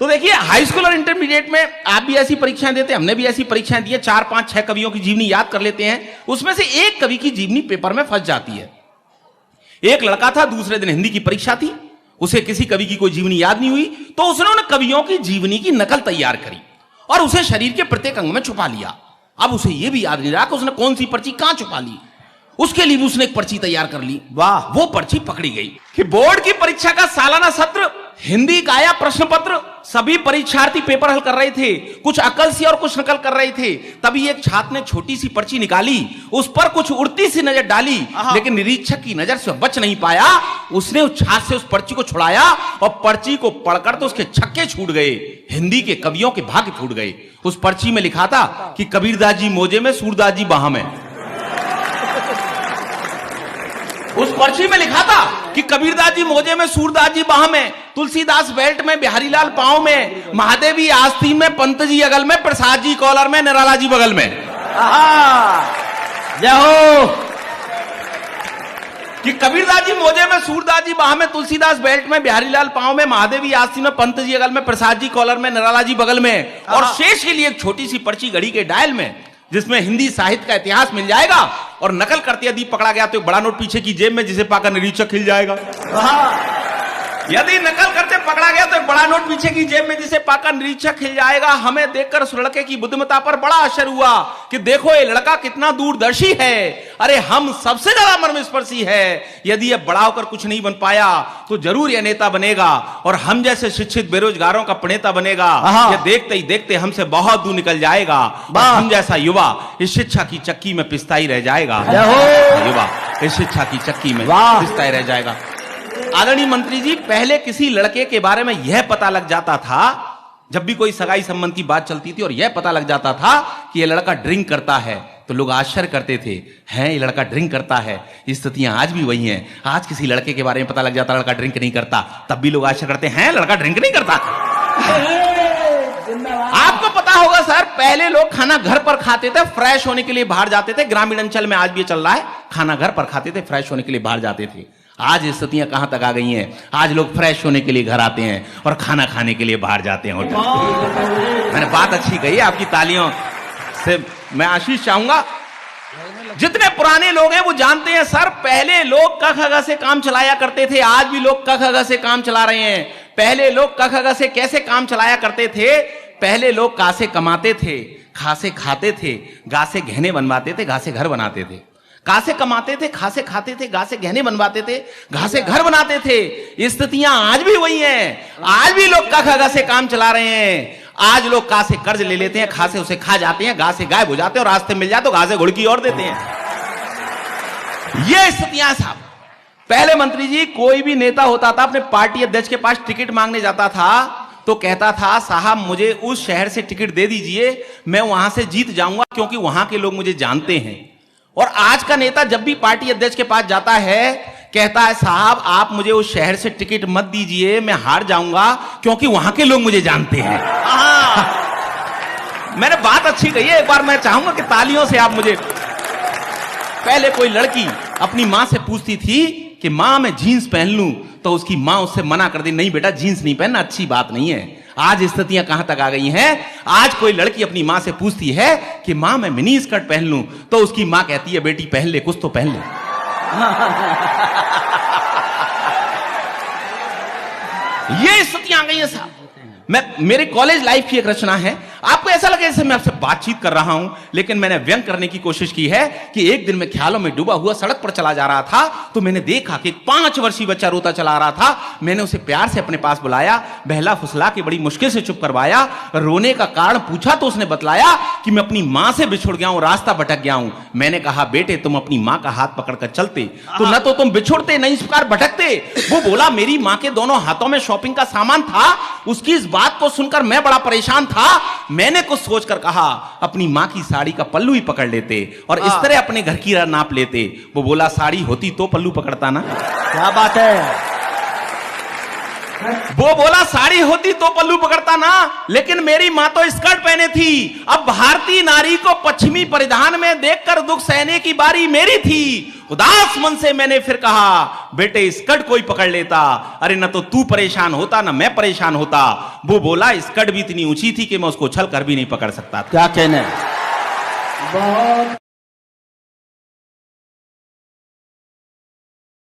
तो देखिए, high school और इंटरमीडिएट में आप भी ऐसी परीक्षाएं देते हैं, हमने भी ऐसी परीक्षाएं दी है। 4, 5, 6 कवियों की जीवनी याद कर लेते हैं, उसमें से एक कवि की जीवनी पेपर में फंस जाती है। एक लड़का था, दूसरे दिन हिंदी की परीक्षा थी, उसे किसी कवि की कोई जीवनी याद नहीं हुई, तो उसने उन कवियों की जीवनी की नकल तैयार करी और उसे शरीर के प्रत्येक अंग में छुपा लिया। अब उसे यह भी याद नहीं रहा कि उसने कौन सी पर्ची कहां छुपा ली। उसके लिए भी उसने एक पर्ची तैयार कर ली। वाह, वो पर्ची पकड़ी गई कि बोर्ड की परीक्षा का सालाना सत्र, हिंदी का आया प्रश्न पत्र, सभी परीक्षार्थी पेपर हल कर रहे थे, कुछ अकल सी और कुछ नकल कर रहे थे। तभी एक छात्र ने छोटी सी पर्ची निकाली, उस पर कुछ उड़ती सी नजर डाली, लेकिन निरीक्षक की नजर से बच नहीं पाया। उसने उस छात्र से उस पर्ची को छुड़ाया और पर्ची को पढ़कर तो उसके छक्के छूट गए, हिंदी के कवियों के भाग्य फूट गए। उस पर्ची में लिखा था कि कबीरदास जी मोजे में, सूरदास जी बाह में। उस पर्ची में लिखा था कि कबीरदास जी मोजे में, सूरदास जी बाह में, तुलसीदास बेल्ट में, बिहारीलाल पांव में, महादेवी आस्तीन में, पंत जी अगल में, प्रसाद जी कॉलर में, निराला जी बगल में। जय हो। कि कबीरदास जी मोजे में, सूरदास जी बाह में, तुलसीदास बेल्ट में, बिहारीलाल पांव में, महादेवी आस्तीन में, पंत जी अगल में, प्रसाद जी कॉलर में, निराला जी बगल में। और शेष के लिए एक छोटी सी पर्ची घड़ी के डायल में, जिसमें हिंदी साहित्य का इतिहास मिल जाएगा। और नकल करते यदि पकड़ा गया तो एक बड़ा नोट पीछे की जेब में, जिसे पाकर निरीक्षक खिल जाएगा। यदि नकल करते पकड़ा गया तो एक बड़ा नोट पीछे की जेब में, जिसे पाकर निरीक्षक खिल जाएगा। हमें देखकर उस लड़के की बुद्धिमत्ता पर बड़ा आश्चर्य हुआ कि देखो ये लड़का कितना दूरदर्शी है, अरे हम सबसे ज्यादा मर्मस्पर्शी है। यदि ये बड़ा होकर कुछ नहीं बन पाया तो जरूर यह नेता बनेगा और हम जैसे शिक्षित बेरोजगारों का प्रणेता बनेगा। ये देखते ही देखते हमसे बहुत दूर निकल जाएगा। हम जैसा युवा इस शिक्षा की चक्की में पिसता ही रह जाएगा। युवा इस शिक्षा की चक्की में पिसता ही रह जाएगा। आदरणीय मंत्री जी, पहले किसी लड़के के बारे में यह पता लग जाता था, जब भी कोई सगाई संबंध की बात चलती थी और यह पता लग जाता था कि यह लड़का ड्रिंक करता है, तो लोग आश्चर्य करते थे, हैं ये लड़का ड्रिंक करता है। स्थितियां आज भी वही हैं। आज किसी लड़के के बारे में पता लग जाता लड़का ड्रिंक नहीं करता, तब भी लोग आश्चर्य करते हैं लड़का ड्रिंक नहीं करता। आपको पता होगा सर, पहले लोग खाना घर पर खाते थे, फ्रेश होने के लिए बाहर जाते थे। ग्रामीण अंचल में आज भी चल रहा है, खाना घर पर खाते थे, फ्रेश होने के लिए बाहर जाते थे। आज स्थितियां कहां तक आ गई हैं, आज लोग फ्रेश होने के लिए घर आते हैं और खाना खाने के लिए बाहर जाते हैं होटल। मैंने बात अच्छी कही, आपकी तालियों से मैं आशीष चाहूंगा। जितने पुराने लोग हैं वो जानते हैं सर, पहले लोग क ख ग से काम चलाया करते थे, आज भी लोग क ख ग से काम चला रहे हैं। पहले लोग क ख ग से कैसे काम चलाया करते थे? पहले लोग का से कमाते थे, खा से खाते थे, गा से गहने बनवाते थे, घा से घर बनाते थे। का से कमाते थे, खा से खाते थे, गा से गहने बनवाते थे, घा से घर बनाते थे। स्थितियां आज भी वही हैं। आज भी लोग क ख ग से काम चला रहे हैं। आज लोग का से कर्ज ले लेते हैं, खा से उसे खा जाते हैं, गा से गायब हो जाते हैं और रास्ते मिल जाए तो घा से घुड़की और देते हैं। ये स्थितियां साहब। पहले मंत्री जी, कोई भी नेता होता था अपने पार्टी अध्यक्ष के पास टिकट मांगने जाता था तो कहता था साहब मुझे उस शहर से टिकट दे दीजिए, मैं वहां से जीत जाऊंगा क्योंकि वहां के लोग मुझे जानते हैं। और आज का नेता जब भी पार्टी अध्यक्ष के पास जाता है कहता है साहब आप मुझे उस शहर से टिकट मत दीजिए, मैं हार जाऊंगा क्योंकि वहां के लोग मुझे जानते हैं। मैंने बात अच्छी कही है, एक बार मैं चाहूंगा कि तालियों से आप मुझे। पहले कोई लड़की अपनी मां से पूछती थी कि मां मैं जीन्स पहन लूं, तो उसकी मां उससे मना कर दी, नहीं बेटा जीन्स नहीं पहनना, अच्छी बात नहीं है। आज स्थितियां कहां तक आ गई हैं? आज कोई लड़की अपनी मां से पूछती है कि मां मैं मिनी स्कर्ट पहन लूं, तो उसकी मां कहती है बेटी पहन ले, कुछ तो पहन ले। ये स्थितियां आ गई हैं साहब। मेरे कॉलेज लाइफ की एक रचना है। आपको ऐसा लगे जैसे मैं आपसे बातचीत कर रहा हूं, लेकिन मैंने व्यंग करने की कोशिश की है कि एक दिन मैं ख्यालों में डूबा हुआ सड़क पर चला जा रहा था तो मैंने देखा कि एक 5 वर्षीय बच्चा रोता चला रहा था। मैंने उसे प्यार से अपने पास बुलाया, बहला फुसला के बड़ी मुश्किल से चुप करवाया। रोने का कारण पूछा तो उसने बतलाया कि मैं अपनी मां से बिछुड़ गया हूं, रास्ता भटक गया हूं। मैंने कहा बेटे तुम अपनी मां का हाथ पकड़कर चलते तो न तो तुम बिछुड़ते न इस प्रकार भटकते। वो बोला मेरी मां के दोनों हाथों में शॉपिंग का सामान था। उसकी इस बात को सुनकर मैं बड़ा परेशान था। मैंने कुछ सोचकर कहा अपनी मां की साड़ी का पल्लू ही पकड़ लेते और इस तरह अपने घर की नाप लेते। वो बोला साड़ी होती तो पल्लू पकड़ता ना। क्या बात है। वो बोला साड़ी होती तो पल्लू पकड़ता ना, लेकिन मेरी माँ तो स्कर्ट पहने थी। अब भारतीय नारी को पश्चिमी परिधान में देखकर दुख सहने की बारी मेरी थी। उदास मन से मैंने फिर कहा, बेटे स्कर्ट कोई पकड़ लेता, अरे न तो तू परेशान होता न मैं परेशान होता। वो बोला स्कर्ट भी इतनी ऊंची थी कि मैं उसको उछल कर भी नहीं पकड़ सकता था। क्या कहना है।